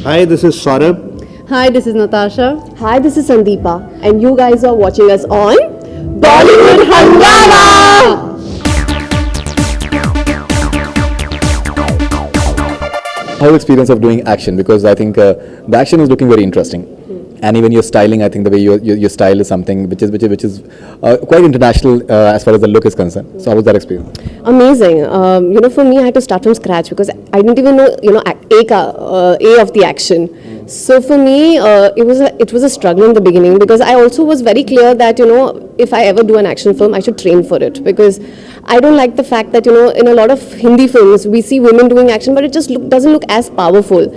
Hi, this is Saurabh. Hi, this is Natasha. Hi, this is Sandeepa, and you guys are watching us on Bollywood Hungama! How experience of doing action? Because I think the action is looking very interesting, and even your styling. I think the way your style is something which is quite international as far as the look is concerned. So how was that experience? Amazing. For me, I had to start from scratch because I didn't even know, A of the action. So for me, it was a struggle in the beginning because I also was very clear that, if I ever do an action film, I should train for it because I don't like the fact that, in a lot of Hindi films, we see women doing action, but it just doesn't look as powerful.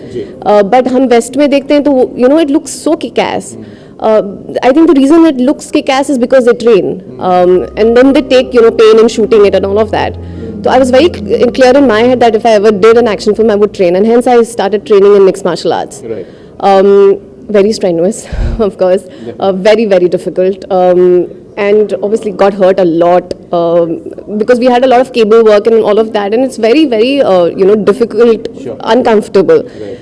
But hum West mein dekhte hain, to, it looks so kick-ass. I think the reason it looks kick-ass is because they train. And then they take, pain in shooting it and all of that. So I was very clear in my head that if I ever did an action film, I would train. And hence I started training in mixed martial arts. Right. Very strenuous, of course. Very, very difficult. And obviously got hurt a lot because we had a lot of cable work and all of that. And it's very, very, difficult, uncomfortable. Right.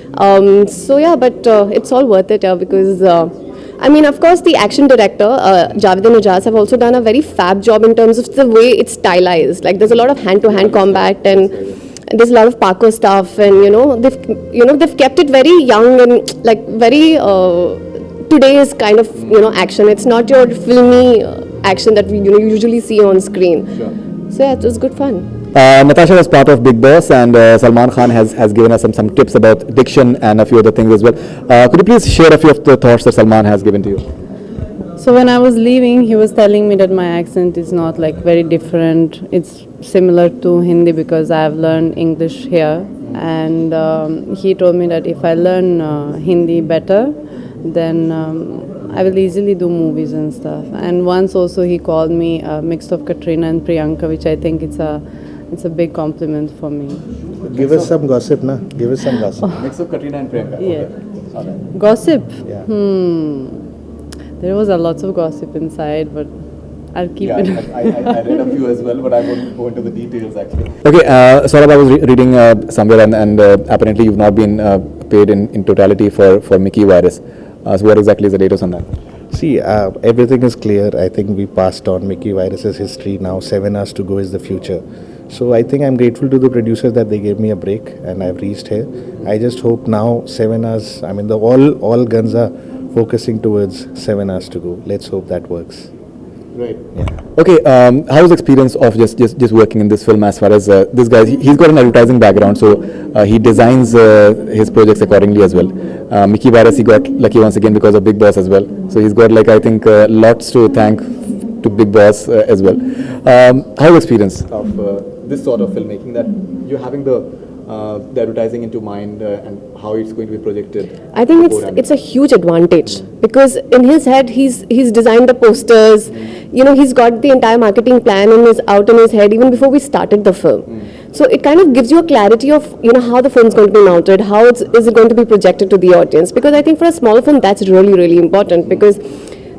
But it's all worth it because... of course, the action director, Javed and Ijaz, have also done a very fab job in terms of the way it's stylized. Like, there's a lot of hand-to-hand combat and there's a lot of parkour stuff, and they've kept it very young and like very today's kind of action. It's not your filmy action that we usually see on screen. Sure. So yeah, it was good fun. Natasha was part of Bigg Boss, and Salman Khan has given us some tips about diction and a few other things as well. Could you please share a few of the thoughts that Salman has given to you? So when I was leaving, he was telling me that my accent is not like very different. It's similar to Hindi because I have learned English here, and he told me that if I learn Hindi better, then I will easily do movies and stuff. And once also he called me a mix of Katrina and Priyanka, which I think it's a big compliment for me. Give us some gossip, na? Give us some gossip. Mix of Katrina and Priyanka. Yeah. Okay. Gossip? Yeah. There was a lot of gossip inside, but I'll keep it. I read a few as well, but I won't go into the details actually. Okay, Saurabh, I was reading somewhere, and apparently you've not been paid in totality for Mickey virus. So what exactly is the latest on that? See, everything is clear. I think we passed on Mickey Virus's history. Now 7 hours to go is the future. So I think I'm grateful to the producers that they gave me a break and I've reached here. I just hope now 7 hours, all guns are focusing towards 7 hours to go. Let's hope that works. Right. Yeah. Okay, how is the experience of just working in this film as far as this guy, he's got an advertising background, so he designs his projects accordingly as well. Mickey Virus, he got lucky once again because of Bigg Boss as well. So he's got I think lots to thank to Bigg Boss as well. How is the experience of this sort of filmmaking, that you're having the advertising into mind and how it's going to be projected? I think it's a huge advantage because in his head he's designed the posters, he's got the entire marketing plan out in his head even before we started the film. So it kind of gives you a clarity of how the film's going to be mounted, how is it going to be projected to the audience, because I think for a small film that's really, really important because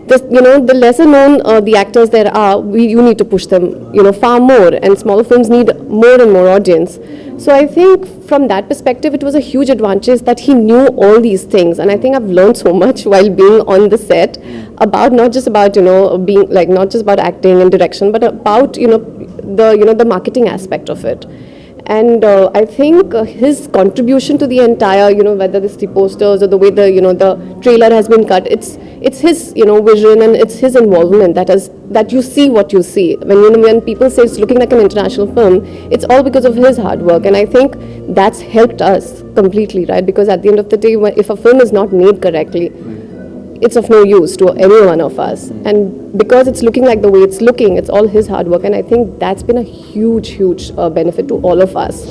the lesser known the actors there are, you need to push them far more, and smaller films need more and more audience. So I think from that perspective it was a huge advantage that he knew all these things, and I think I've learned so much while being on the set about not just about being not just about acting and direction, but about the marketing aspect of it. And I think his contribution to the entire, whether it's the posters or the way the trailer has been cut, it's his, vision, and it's his involvement that you see what you see. When people say it's looking like an international film, it's all because of his hard work. And I think that's helped us completely, right? Because at the end of the day, if a film is not made correctly, it's of no use to any one of us. And because it's looking like the way it's looking, it's all his hard work. And I think that's been a huge, huge benefit to all of us.